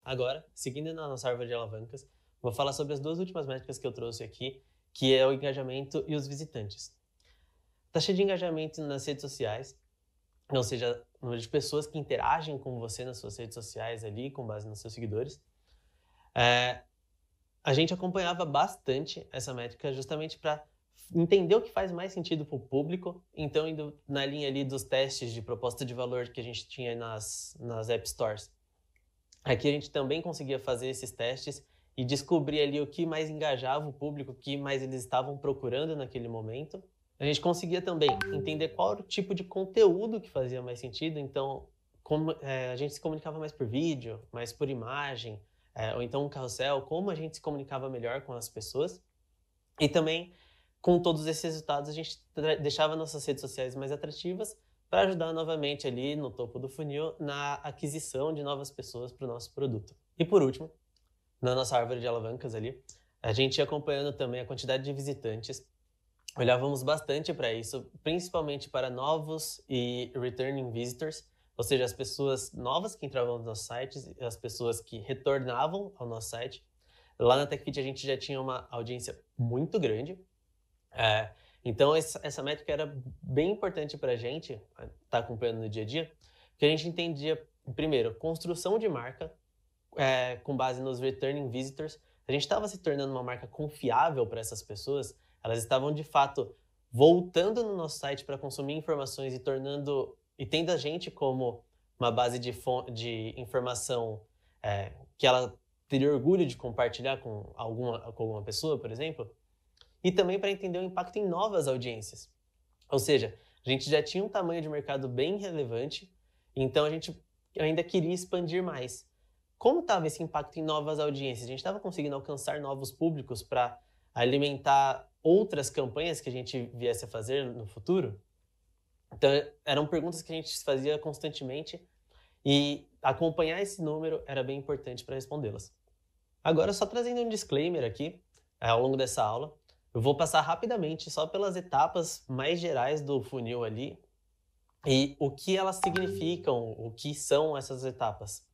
Agora, seguindo na nossa árvore de alavancas, vou falar sobre as duas últimas métricas que eu trouxe aqui, que é o engajamento e os visitantes. Taxa de engajamento nas redes sociais, ou seja, o número de pessoas que interagem com você nas suas redes sociais ali, com base nos seus seguidores. A gente acompanhava bastante essa métrica justamente para entender o que faz mais sentido para o público, então indo na linha ali dos testes de proposta de valor que a gente tinha nas App Stores. Aqui a gente também conseguia fazer esses testes e descobrir ali o que mais engajava o público, o que mais eles estavam procurando naquele momento. A gente conseguia também entender qual era o tipo de conteúdo que fazia mais sentido, então a gente se comunicava mais por vídeo, mais por imagem, ou então um carrossel, como a gente se comunicava melhor com as pessoas. E também, com todos esses resultados, a gente deixava nossas redes sociais mais atrativas para ajudar novamente ali no topo do funil na aquisição de novas pessoas para o nosso produto. E por último, na nossa árvore de alavancas ali, a gente ia acompanhando também a quantidade de visitantes. Olhávamos bastante para isso, principalmente para novos e returning visitors, ou seja, as pessoas novas que entravam nos nossos sites e as pessoas que retornavam ao nosso site. Lá na TechFit a gente já tinha uma audiência muito grande, então essa métrica era bem importante para a gente estar acompanhando no dia a dia, porque a gente entendia, primeiro, construção de marca com base nos returning visitors. A gente estava se tornando uma marca confiável para essas pessoas, elas estavam de fato voltando no nosso site para consumir informações e tendo a gente como uma base de informação que ela teria orgulho de compartilhar com alguma pessoa, por exemplo, e também para entender o impacto em novas audiências. Ou seja, a gente já tinha um tamanho de mercado bem relevante, então a gente ainda queria expandir mais. Como estava esse impacto em novas audiências? A gente estava conseguindo alcançar novos públicos para alimentar outras campanhas que a gente viesse a fazer no futuro? Então, eram perguntas que a gente fazia constantemente e acompanhar esse número era bem importante para respondê-las. Agora, só trazendo um disclaimer aqui, ao longo dessa aula, eu vou passar rapidamente só pelas etapas mais gerais do funil ali e o que elas significam, o que são essas etapas.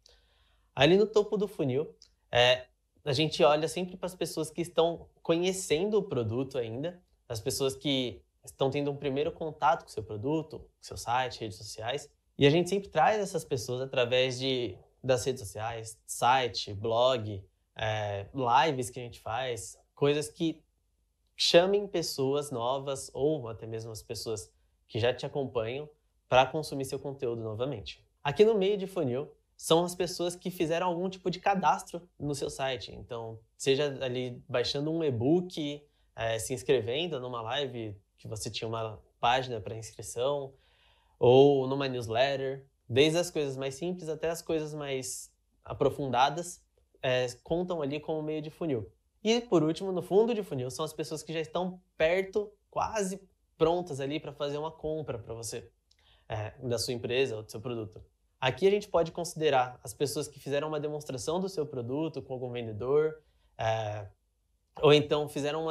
Ali no topo do funil, a gente olha sempre para as pessoas que estão conhecendo o produto ainda, as pessoas que estão tendo um primeiro contato com o seu produto, com seu site, redes sociais. E a gente sempre traz essas pessoas através das redes sociais, site, blog, lives que a gente faz, coisas que chamem pessoas novas ou até mesmo as pessoas que já te acompanham para consumir seu conteúdo novamente. Aqui no meio de funil, são as pessoas que fizeram algum tipo de cadastro no seu site. Então, seja ali baixando um e-book, se inscrevendo numa live que você tinha uma página para inscrição, ou numa newsletter, desde as coisas mais simples até as coisas mais aprofundadas, contam ali como meio de funil. E, por último, no fundo de funil, são as pessoas que já estão perto, quase prontas ali para fazer uma compra para você, da sua empresa ou do seu produto. Aqui a gente pode considerar as pessoas que fizeram uma demonstração do seu produto com algum vendedor, ou então fizeram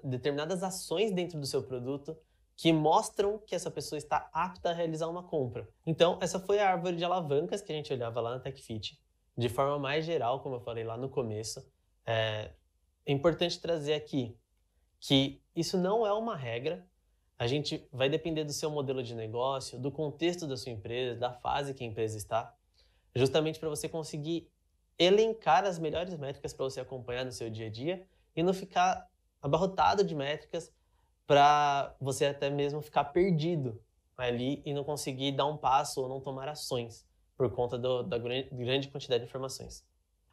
determinadas ações dentro do seu produto que mostram que essa pessoa está apta a realizar uma compra. Então, essa foi a árvore de alavancas que a gente olhava lá na TechFit. De forma mais geral, como eu falei lá no começo, é importante trazer aqui que isso não é uma regra. A gente vai depender do seu modelo de negócio, do contexto da sua empresa, da fase que a empresa está, justamente para você conseguir elencar as melhores métricas para você acompanhar no seu dia a dia e não ficar abarrotado de métricas para você até mesmo ficar perdido ali e não conseguir dar um passo ou não tomar ações por conta da grande quantidade de informações.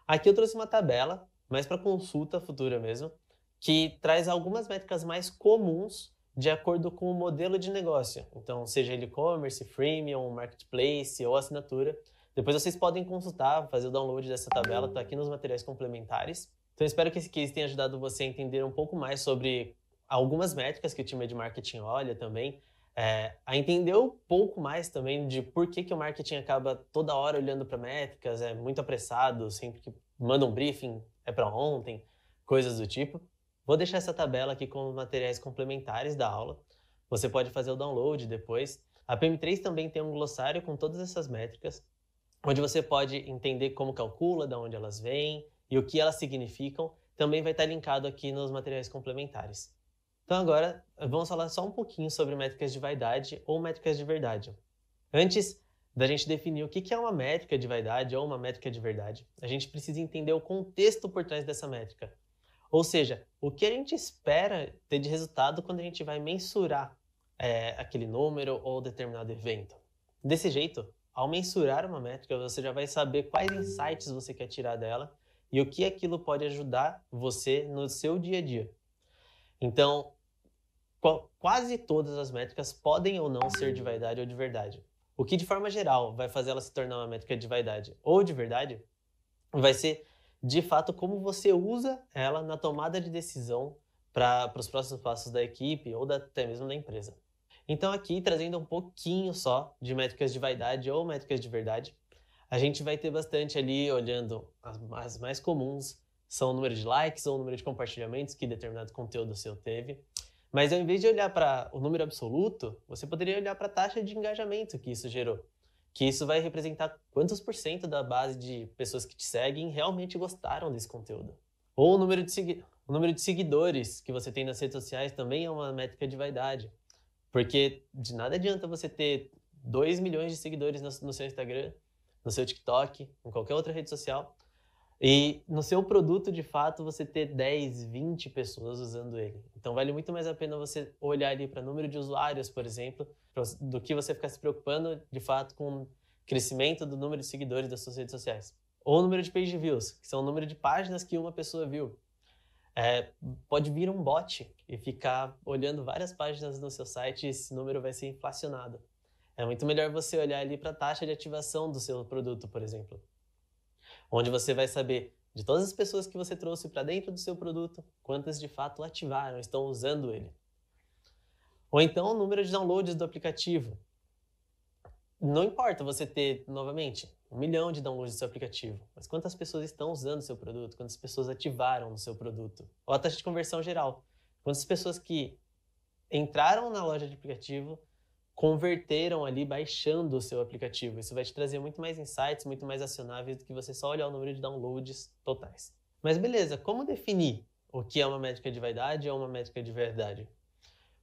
Aqui eu trouxe uma tabela, mais para consulta futura mesmo, que traz algumas métricas mais comuns de acordo com o modelo de negócio. Então, seja ele e-commerce, freemium, marketplace ou assinatura. Depois vocês podem consultar, fazer o download dessa tabela, está aqui nos materiais complementares. Então, espero que esse case tenha ajudado você a entender um pouco mais sobre algumas métricas que o time de marketing olha também, a entender um pouco mais também de por que o marketing acaba toda hora olhando para métricas, é muito apressado, sempre que manda um briefing é para ontem, coisas do tipo. Vou deixar essa tabela aqui com os materiais complementares da aula. Você pode fazer o download depois. A PM3 também tem um glossário com todas essas métricas. onde você pode entender como calcula, de onde elas vêm e o que elas significam, também vai estar linkado aqui nos materiais complementares. Então agora, vamos falar só um pouquinho sobre métricas de vaidade ou métricas de verdade. Antes da gente definir o que é uma métrica de vaidade ou uma métrica de verdade, a gente precisa entender o contexto por trás dessa métrica. Ou seja, o que a gente espera ter de resultado quando a gente vai mensurar aquele número ou determinado evento. Desse jeito, ao mensurar uma métrica, você já vai saber quais insights você quer tirar dela e o que aquilo pode ajudar você no seu dia a dia. Então, quase todas as métricas podem ou não ser de vaidade ou de verdade. O que, de forma geral, vai fazer ela se tornar uma métrica de vaidade ou de verdade vai ser, de fato, como você usa ela na tomada de decisão para os próximos passos da equipe ou até mesmo da empresa. Então, aqui, trazendo um pouquinho só de métricas de vaidade ou métricas de verdade, a gente vai ter bastante ali, olhando as mais comuns, são o número de likes ou o número de compartilhamentos que determinado conteúdo seu teve. Mas ao invés de olhar para o número absoluto, você poderia olhar para a taxa de engajamento que isso gerou. Que isso vai representar quantos por cento da base de pessoas que te seguem realmente gostaram desse conteúdo. Ou o número de seguidores que você tem nas redes sociais também é uma métrica de vaidade. Porque de nada adianta você ter 2 milhões de seguidores no seu Instagram, no seu TikTok, em qualquer outra rede social, e no seu produto, de fato, você ter 10, 20 pessoas usando ele. Então vale muito mais a pena você olhar ali para o número de usuários, por exemplo, do que você ficar se preocupando, de fato, com o crescimento do número de seguidores das suas redes sociais. Ou o número de page views, que são o número de páginas que uma pessoa viu. Pode vir um bot e ficar olhando várias páginas no seu site e esse número vai ser inflacionado. É muito melhor você olhar ali para a taxa de ativação do seu produto, por exemplo. Onde você vai saber de todas as pessoas que você trouxe para dentro do seu produto, quantas de fato ativaram, estão usando ele. Ou então o número de downloads do aplicativo. Não importa você ter, novamente, 1 milhão de downloads do seu aplicativo, mas quantas pessoas estão usando o seu produto, quantas pessoas ativaram no seu produto. Ou a taxa de conversão geral. Quantas pessoas que entraram na loja de aplicativo converteram ali baixando o seu aplicativo. Isso vai te trazer muito mais insights, muito mais acionáveis do que você só olhar o número de downloads totais. Mas beleza, como definir o que é uma métrica de vaidade ou uma métrica de verdade?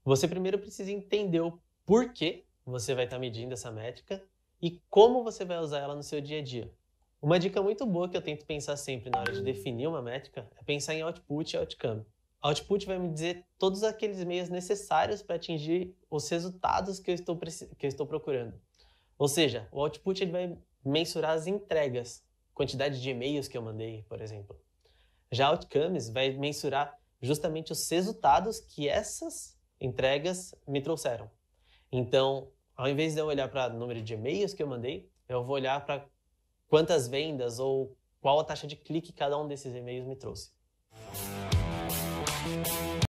Você primeiro precisa entender o porquê você vai estar medindo essa métrica e como você vai usar ela no seu dia a dia. Uma dica muito boa que eu tento pensar sempre na hora de definir uma métrica é pensar em output e outcome. Output vai me dizer todos aqueles meios necessários para atingir os resultados que eu estou procurando. Ou seja, o output ele vai mensurar as entregas, quantidade de e-mails que eu mandei, por exemplo. Já outcomes vai mensurar justamente os resultados que essas entregas me trouxeram. Então, ao invés de eu olhar para o número de e-mails que eu mandei, eu vou olhar para quantas vendas ou qual a taxa de clique cada um desses e-mails me trouxe.